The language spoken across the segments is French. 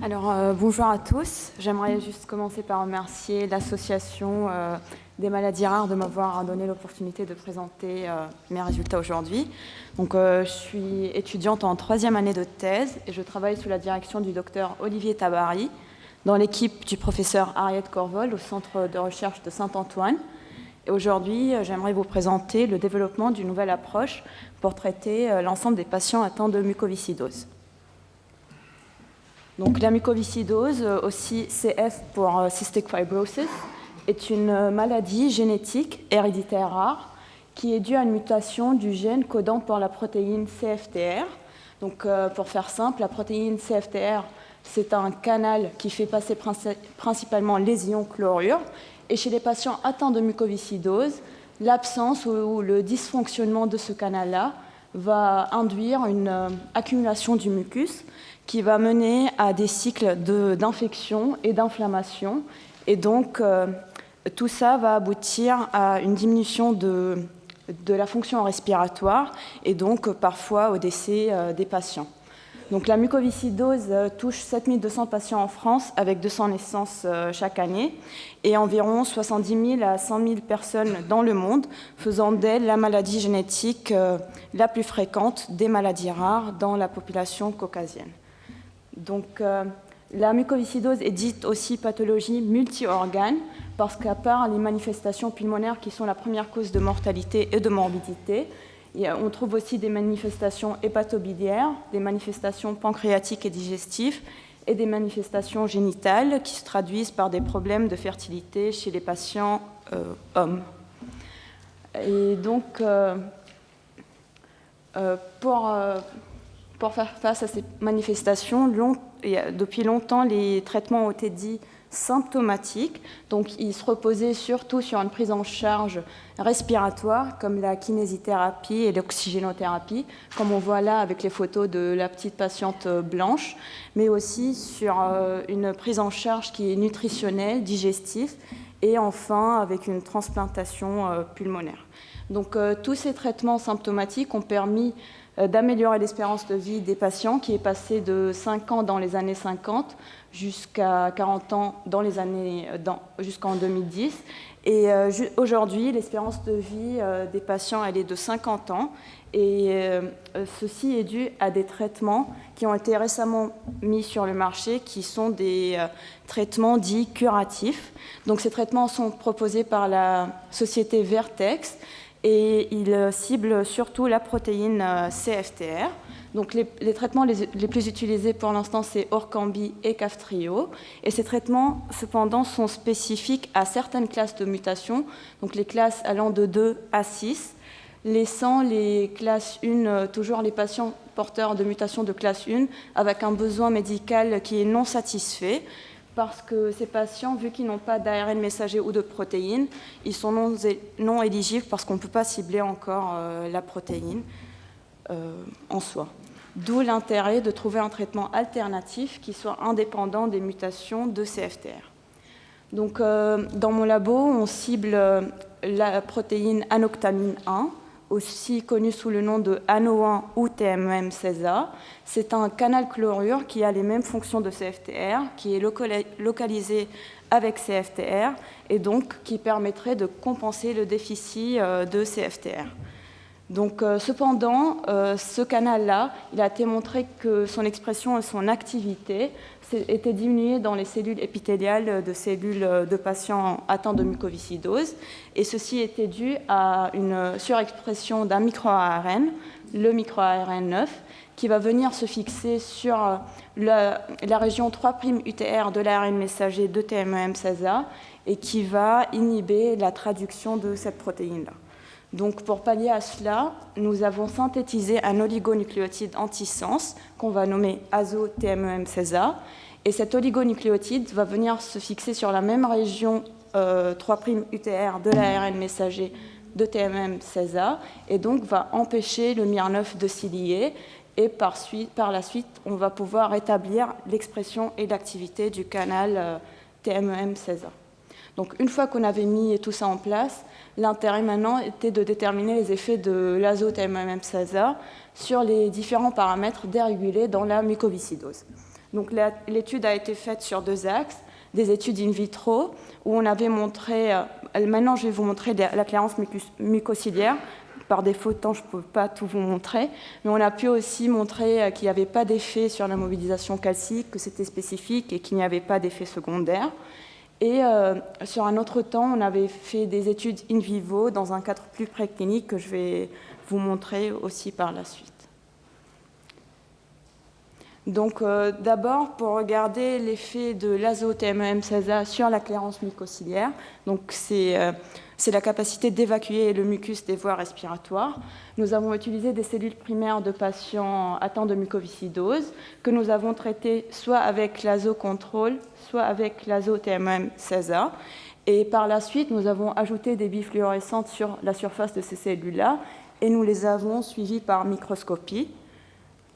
Bonjour à tous. J'aimerais juste commencer par remercier l'association des maladies rares de m'avoir donné l'opportunité de présenter mes résultats aujourd'hui. Je suis étudiante en 3e année de thèse et je travaille sous la direction du docteur Olivier Tabary dans l'équipe du professeur Ariette Corvol au Centre de recherche de Saint-Antoine. Et aujourd'hui, j'aimerais vous présenter le développement d'une nouvelle approche pour traiter l'ensemble des patients atteints de mucoviscidose. Donc, la mucoviscidose, aussi CF pour cystic fibrosis, est une maladie génétique héréditaire rare qui est due à une mutation du gène codant pour la protéine CFTR. Donc, pour faire simple, la protéine CFTR, c'est un canal qui fait passer principalement les ions chlorure. Et chez les patients atteints de mucoviscidose, l'absence ou le dysfonctionnement de ce canal-là va induire une accumulation du mucus qui va mener à des cycles d'infection et d'inflammation. Et donc, tout ça va aboutir à une diminution de la fonction respiratoire et donc parfois au décès des patients. Donc, la mucoviscidose touche 7200 patients en France avec 200 naissances chaque année et environ 70 000 à 100 000 personnes dans le monde, faisant d'elle la maladie génétique la plus fréquente des maladies rares dans la population caucasienne. Donc, la mucoviscidose est dite aussi pathologie multi-organes parce qu'à part les manifestations pulmonaires qui sont la première cause de mortalité et de morbidité, on trouve aussi des manifestations hépatobiliaires, des manifestations pancréatiques et digestives et des manifestations génitales qui se traduisent par des problèmes de fertilité chez les patients hommes. Et donc, pour faire face à ces manifestations, depuis longtemps, les traitements ont été dits symptomatiques. Donc, ils se reposaient surtout sur une prise en charge respiratoire, comme la kinésithérapie et l'oxygénothérapie, comme on voit là avec les photos de la petite patiente blanche, mais aussi sur une prise en charge qui est nutritionnelle, digestive, et enfin avec une transplantation pulmonaire. Donc, tous ces traitements symptomatiques ont permis d'améliorer l'espérance de vie des patients qui est passée de 5 ans dans les années 50 jusqu'à 40 ans jusqu'en 2010. Et aujourd'hui, l'espérance de vie des patients, elle est de 50 ans. Et ceci est dû à des traitements qui ont été récemment mis sur le marché, qui sont des traitements dits curatifs. Donc ces traitements sont proposés par la société Vertex, et ils ciblent surtout la protéine CFTR. Donc les traitements les plus utilisés pour l'instant, c'est Orkambi et Kaftrio. Et ces traitements, cependant, sont spécifiques à certaines classes de mutations, donc les classes allant de 2 à 6, laissant les classes 1, toujours les patients porteurs de mutations de classe 1, avec un besoin médical qui est non satisfait, parce que ces patients, vu qu'ils n'ont pas d'ARN messager ou de protéines, ils sont non éligibles parce qu'on ne peut pas cibler encore la protéine en soi. D'où l'intérêt de trouver un traitement alternatif qui soit indépendant des mutations de CFTR. Donc, dans mon labo, on cible la protéine anoctamine 1, aussi connue sous le nom de ANO1 ou TMEM16A. C'est un canal chlorure qui a les mêmes fonctions de CFTR, qui est localisé avec CFTR et donc qui permettrait de compenser le déficit de CFTR. Donc, cependant, ce canal-là, il a été montré que son expression et son activité étaient diminuées dans les cellules épithéliales de cellules de patients atteints de mucoviscidose. Et ceci était dû à une surexpression d'un micro-ARN, le micro-ARN 9, qui va venir se fixer sur la région 3' UTR de l'ARN messager de TMEM16A et qui va inhiber la traduction de cette protéine-là. Donc, pour pallier à cela, nous avons synthétisé un oligonucléotide antisens qu'on va nommer AZO-TMEM16A. Et cet oligonucléotide va venir se fixer sur la même région 3' UTR de l'ARN messager de TMEM16A et donc va empêcher le MIR9 de s'y lier. Et par la suite, on va pouvoir établir l'expression et l'activité du canal TMEM16A. Donc, une fois qu'on avait mis tout ça en place, l'intérêt maintenant était de déterminer les effets de l'azo-TMEM16A sur les différents paramètres dérégulés dans la mucoviscidose. Donc l'étude a été faite sur 2 axes, des études in vitro, où on avait montré, maintenant je vais vous montrer la clairance mucociliaire. Par défaut de temps, je ne peux pas tout vous montrer, mais on a pu aussi montrer qu'il n'y avait pas d'effet sur la mobilisation calcique, que c'était spécifique et qu'il n'y avait pas d'effet secondaire. Et sur un autre temps, on avait fait des études in vivo dans un cadre plus préclinique que je vais vous montrer aussi par la suite. Donc d'abord, pour regarder l'effet de l'azo-TMEM16A sur la clairance mucociliaire, donc c'est la capacité d'évacuer le mucus des voies respiratoires. Nous avons utilisé des cellules primaires de patients atteints de mucoviscidose que nous avons traitées soit avec l'azo-contrôle, soit avec l'azo-TMEM16A. Et par la suite, nous avons ajouté des billes fluorescentes sur la surface de ces cellules-là et nous les avons suivies par microscopie.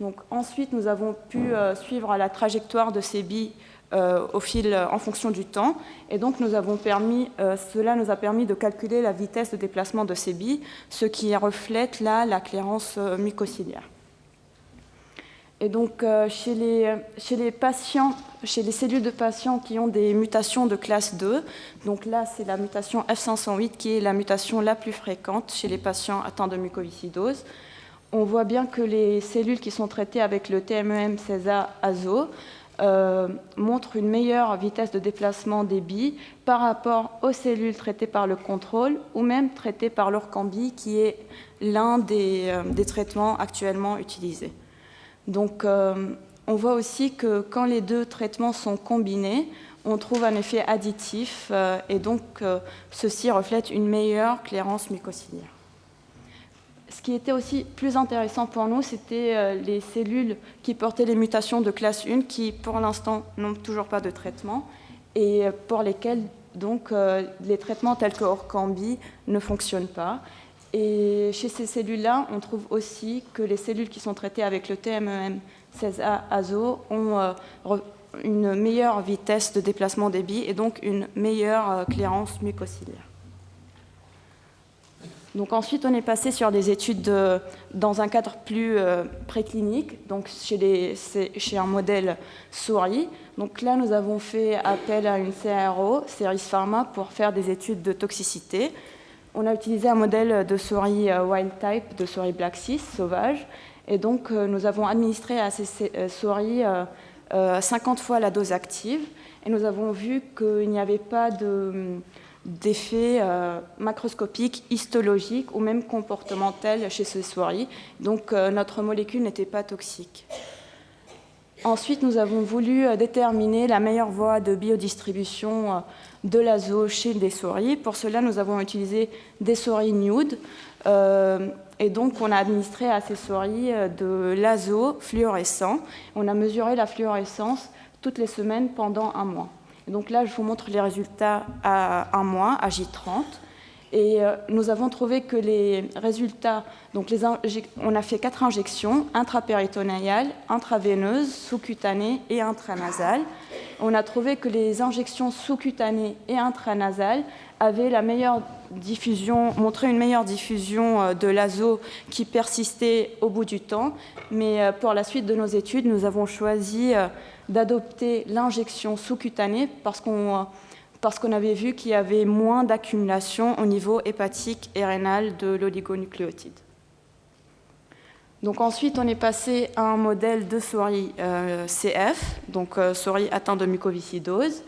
Donc, ensuite, nous avons pu suivre la trajectoire de ces billes en fonction du temps. Et donc, cela nous a permis de calculer la vitesse de déplacement de ces billes, ce qui reflète là la clairance mucociliaire. Et donc, chez les patients, chez les cellules de patients qui ont des mutations de classe 2, donc là, c'est la mutation F508 qui est la mutation la plus fréquente chez les patients atteints de mucoviscidose. On voit bien que les cellules qui sont traitées avec le TMEM16A-azo montrent une meilleure vitesse de déplacement des billes par rapport aux cellules traitées par le contrôle ou même traitées par l'Orkambi, qui est l'un des traitements actuellement utilisés. Donc, on voit aussi que quand les 2 traitements sont combinés, on trouve un effet additif et donc ceci reflète une meilleure clairance mucociliaire. Ce qui était aussi plus intéressant pour nous, c'était les cellules qui portaient les mutations de classe 1 qui, pour l'instant, n'ont toujours pas de traitement et pour lesquelles donc, les traitements tels que Orkambi ne fonctionnent pas. Et chez ces cellules-là, on trouve aussi que les cellules qui sont traitées avec le TMEM16A-azo ont une meilleure vitesse de déplacement des billes et donc une meilleure clairance mucociliaire. Donc ensuite, on est passé sur des études dans un cadre plus préclinique, donc chez un modèle souris. Donc là, nous avons fait appel à une CRO, Ceris Pharma, pour faire des études de toxicité. On a utilisé un modèle de souris wild type, de souris Black 6 sauvage, et donc nous avons administré à ces souris 50 fois la dose active, et nous avons vu qu'il n'y avait pas d'effet macroscopique, histologique ou même comportemental chez ces souris. Donc notre molécule n'était pas toxique. Ensuite, nous avons voulu déterminer la meilleure voie de biodistribution de l'azo chez des souris. Pour cela, nous avons utilisé des souris nude. Et donc, on a administré à ces souris de l'azo fluorescent. On a mesuré la fluorescence toutes les semaines pendant 1 mois. Et donc là, je vous montre les résultats à 1 mois, à J30. Et nous avons trouvé que les résultats, donc on a fait 4 injections, intrapéritonéales, intraveineuses, sous-cutanées et intranasales. On a trouvé que les injections sous-cutanées et intranasales avaient montré une meilleure diffusion de l'azo qui persistait au bout du temps. Mais pour la suite de nos études, nous avons choisi d'adopter l'injection sous-cutanée parce qu'on avait vu qu'il y avait moins d'accumulation au niveau hépatique et rénal de l'oligonucléotide. Donc ensuite, on est passé à un modèle de souris CF, donc souris atteinte de mucoviscidose.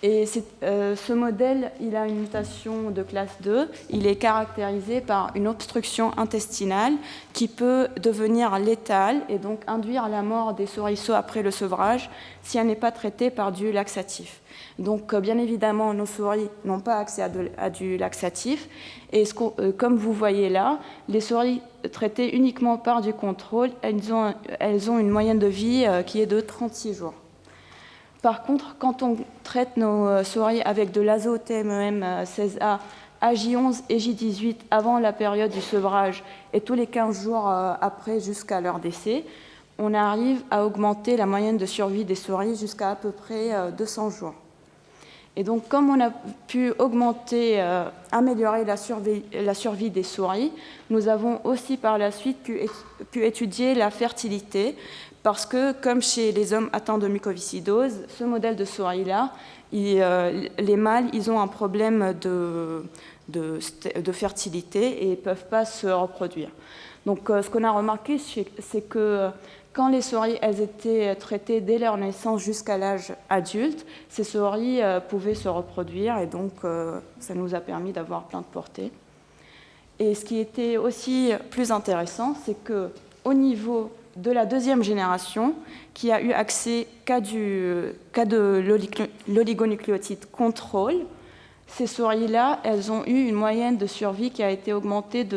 Et ce modèle, il a une mutation de classe 2. Il est caractérisé par une obstruction intestinale qui peut devenir létale et donc induire la mort des souriceaux après le sevrage si elle n'est pas traitée par du laxatif. Donc, bien évidemment, nos souris n'ont pas accès à du laxatif. Et comme vous voyez là, les souris traitées uniquement par du contrôle, elles ont une moyenne de vie qui est de 36 jours. Par contre, quand on traite nos souris avec de l'azo-TMEM16A à J11 et J18 avant la période du sevrage et tous les 15 jours après jusqu'à leur décès, on arrive à augmenter la moyenne de survie des souris jusqu'à peu près 200 jours. Et donc, comme on a pu améliorer la survie des souris, nous avons aussi par la suite pu étudier la fertilité parce que, comme chez les hommes atteints de mucoviscidose, ce modèle de souris-là, les mâles, ils ont un problème de fertilité et ne peuvent pas se reproduire. Donc, ce qu'on a remarqué, c'est que quand les souris elles étaient traitées dès leur naissance jusqu'à l'âge adulte, ces souris pouvaient se reproduire et donc ça nous a permis d'avoir plein de portées. Et ce qui était aussi plus intéressant, c'est qu'au niveau de la deuxième génération, qui a eu accès qu'à de l'oligonucléotide contrôle, ces souris-là, elles ont eu une moyenne de survie qui a été augmentée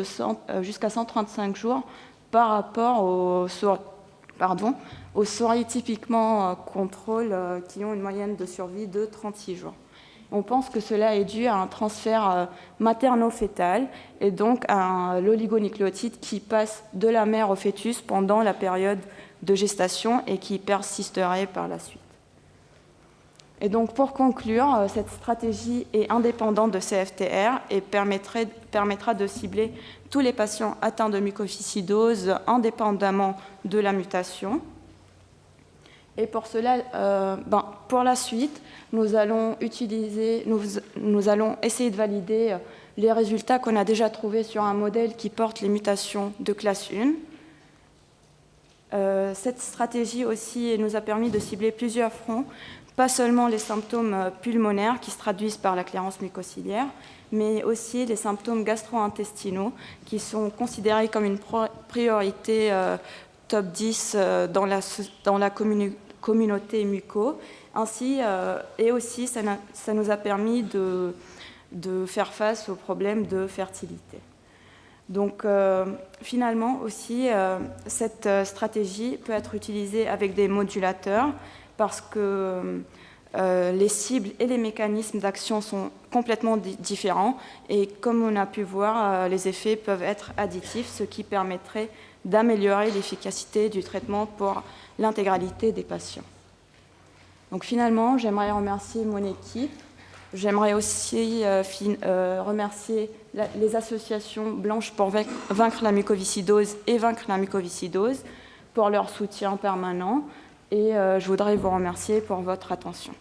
jusqu'à 135 jours par rapport aux souris typiquement contrôle qui ont une moyenne de survie de 36 jours. On pense que cela est dû à un transfert materno-fœtal et donc à l'oligonucléotide qui passe de la mère au fœtus pendant la période de gestation et qui persisterait par la suite. Et donc pour conclure, cette stratégie est indépendante de CFTR et permettra de cibler tous les patients atteints de mucoviscidose indépendamment de la mutation. Et pour cela, pour la suite, nous allons essayer de valider les résultats qu'on a déjà trouvés sur un modèle qui porte les mutations de classe 1. Cette stratégie aussi nous a permis de cibler plusieurs fronts, pas seulement les symptômes pulmonaires qui se traduisent par la clairance mucociliaire, mais aussi les symptômes gastro-intestinaux qui sont considérés comme une priorité top 10 dans la communauté muco. Ainsi, et aussi, ça nous a permis de faire face aux problèmes de fertilité. Donc, finalement, aussi, cette stratégie peut être utilisée avec des modulateurs parce que les cibles et les mécanismes d'action sont complètement différents et comme on a pu voir, les effets peuvent être additifs, ce qui permettrait d'améliorer l'efficacité du traitement pour l'intégralité des patients. Donc finalement, j'aimerais remercier mon équipe. J'aimerais aussi remercier les associations blanches pour vaincre la mucoviscidose et vaincre la mucoviscidose pour leur soutien permanent. Et je voudrais vous remercier pour votre attention.